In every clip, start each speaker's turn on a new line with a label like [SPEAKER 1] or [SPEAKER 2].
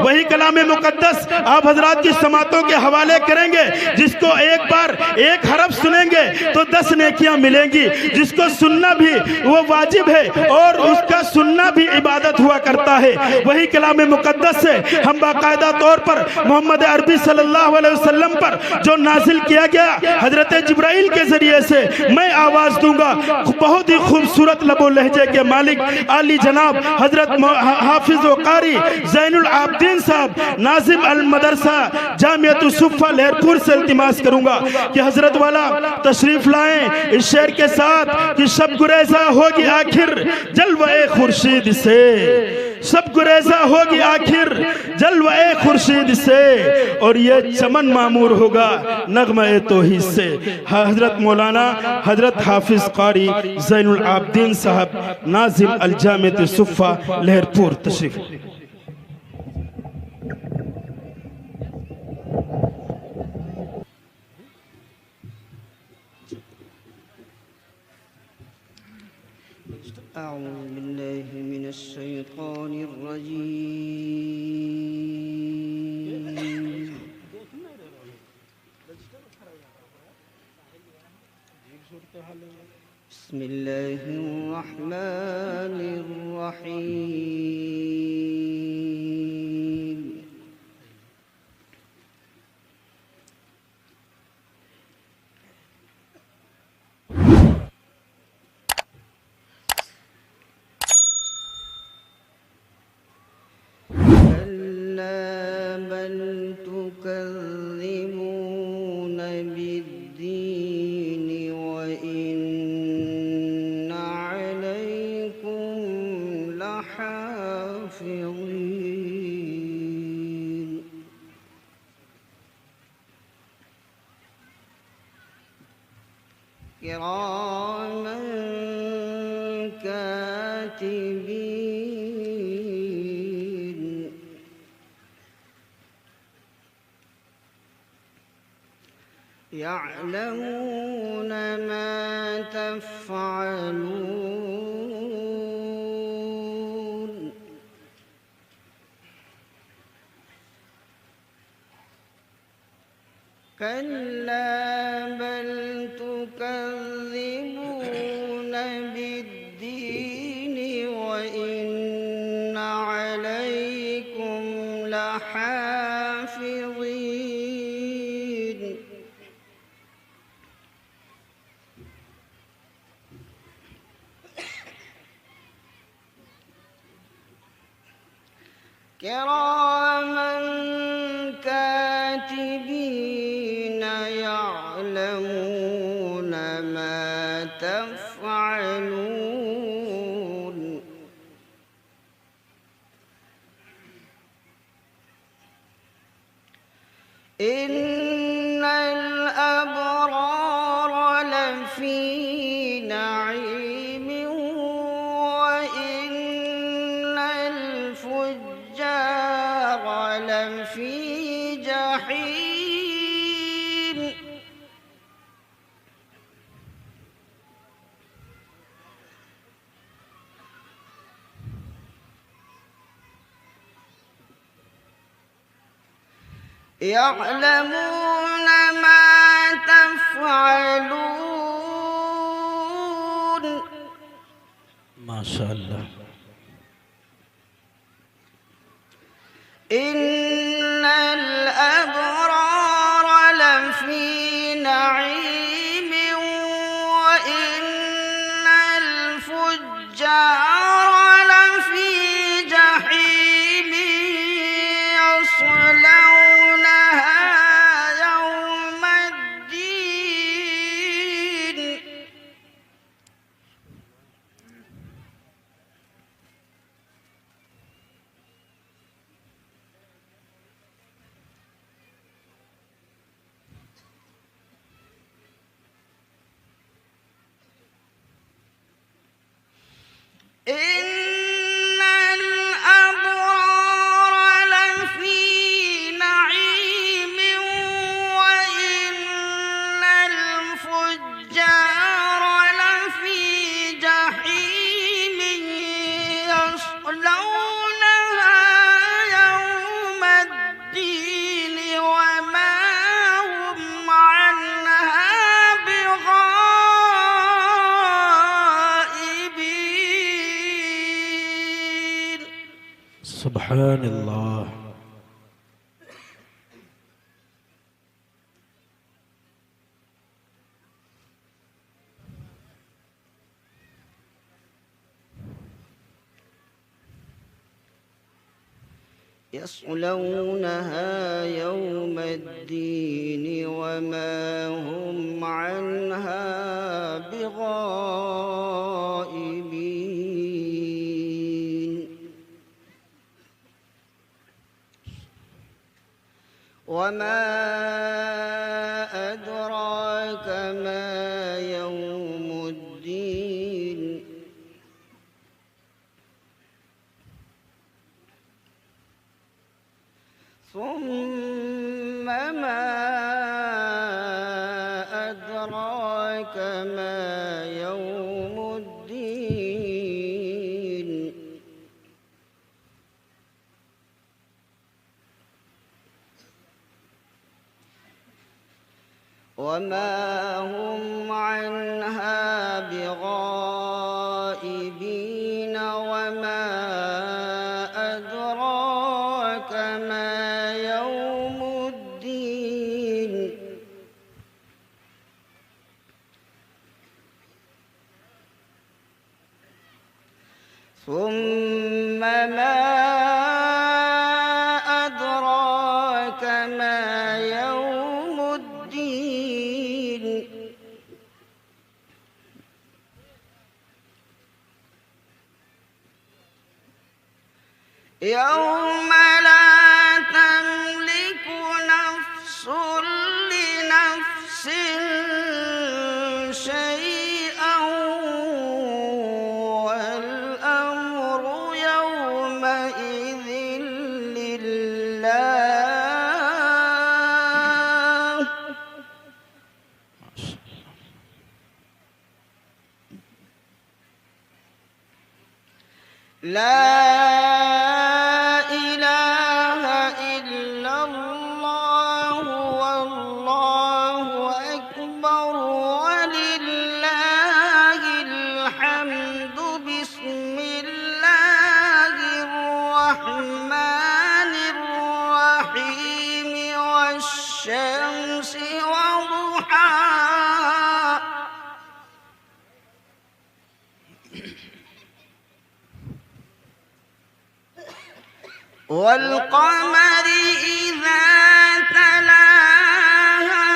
[SPEAKER 1] वही कलाम मुकद्दस आप हजरात की समातों के हवाले करेंगे। जिसको एक बार एक हरफ सुनेंगे तो 10 नेकियां मिलेंगी। जिसको सुनना भी वो वाजिब है और उसका सुनना भी इबादत हुआ करता है। वही कलाम मुकद्दस से हम बाकायदा तौर पर मोहम्मद अरबी सल्लल्लाहु अलैहि वसल्लम पर जो नाजिल किया गया हजरत जिब्राइल के जरिए से मैं आवाज दूंगा। बहुत ही खूबसूरत लबो लहजे के मालिक आली जनाब हजरत हाफिज व कारी ज़ैनुल आबदीन साहब नाजिम अल मदरसा जामियतुस सुफ़ा लहरपुर से इल्तिमास करूंगा कि हजरत वाला तशरीफ लाएं इस शेर के साथ कि सब गुरेजा होगी आखिर जलवे खुर्शीद से, सब गुरेजा होगी आखिर जलवे खुर्शीद से, और ये चमन मामूर होगा नगमे तौहीद से। हजरत मौलाना हजरत हाफिज कारी ज़ैनुल आबदीन साहब नाजिम अल जामियतुस सुफ़ा लहरपुर तशरीफ।
[SPEAKER 2] أعوذ بالله من الشيطان الرجيم بسم الله الرحمن الرحيم بل تكذبون بالدين وإن عليكم لحافظين كراما كاتبين يعلمون ما تفعلون كلا بل تكذبون بالدين وإن عليكم لحافظين كراما كاتبين يعلمون ما تفعلون إن الأبرار لفي نعيم وإن الفجار لفي جحيم يعلمون ما تفعلون
[SPEAKER 1] ما شاء الله
[SPEAKER 2] إن الأبرار لفي نعيم وإن الفجار لفي جحيم يصلونها يوم الدين إن الأبرار لفي
[SPEAKER 1] सुभान अल्लाह।
[SPEAKER 2] यस्लौनहा यौमद्दीन वमा हुम अन्हा बिगाइबीन। वमा अदराक मा यौमुद्दीन। ثم ما أدراك ما يوم الدين। وما هم عنها بغائبين وما أدراك ما يوم الدين ثم ما أدراك ما يوم الدين يوم لا تملك نفس لنفس شيئا والأمر يومئذ لله لا إله إلا الله والله أكبر ولله الحمد بسم الله الرحمن الرحيم والشمس وضحاها والقمر إذا تلاها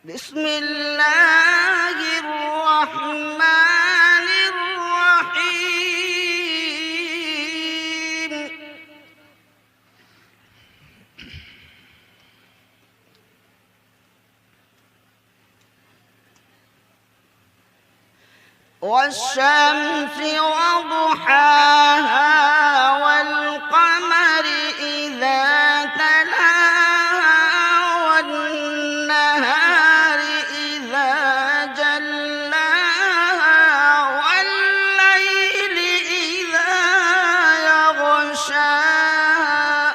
[SPEAKER 2] بسم الله الرحمن الرحيم والشمس وضحاها والقمر إذا تلاها والنهار إذا جلاها والليل إذا يغشاها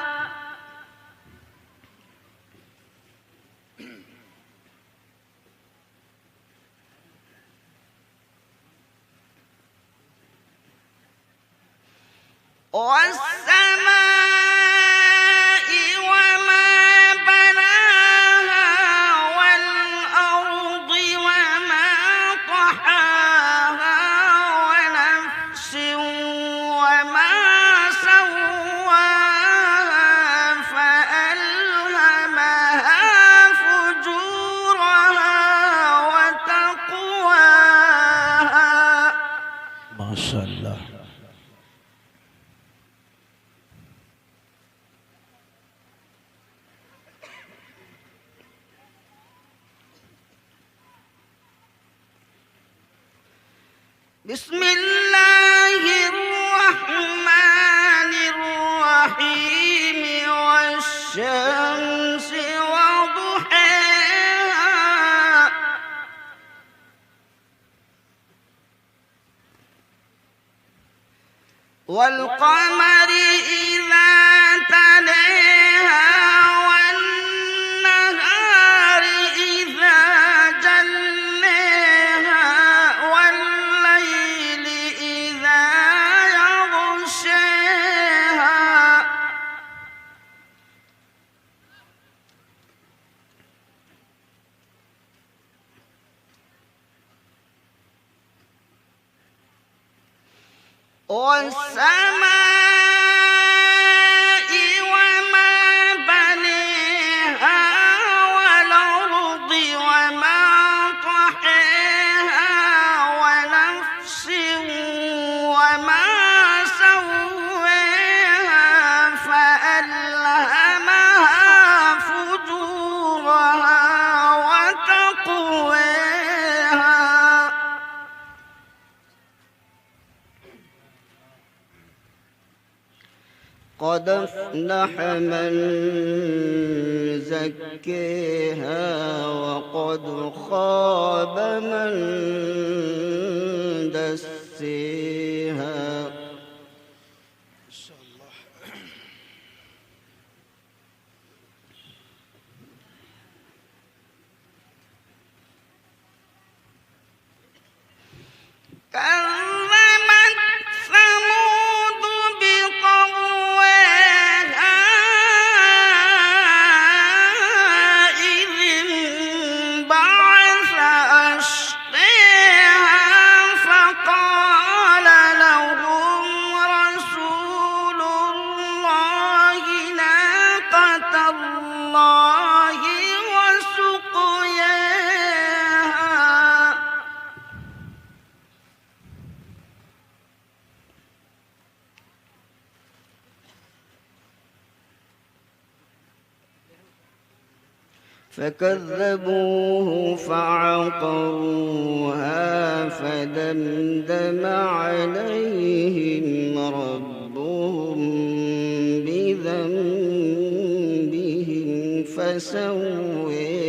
[SPEAKER 2] والسماء وما بناها والأرض وما طحاها ونفس وما سواها فألهمها فجورها وتقواها
[SPEAKER 1] ما شاء الله।
[SPEAKER 2] بسم الله الرحمن الرحيم والشمس وضحاها والقمر إذا تلاها والنهار إذا جلاها والسماء وما بنيها والأرض وما طحاها ونفس وما سواها فألهمها فجورها وتقواها قد أفلح من زكاها وقد خاب من دساها كذبت ثمود بطغواها إذ انبعث أشقاها فقال لهم رسول الله ناقة الله وسقياها فكذبوه فعقروها فدمدم عليهم ربهم بذنبهم فسويها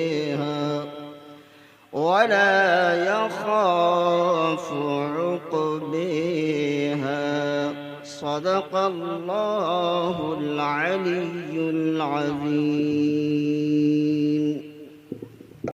[SPEAKER 2] ولا يخاف عقباها صدق الله العلي العظيم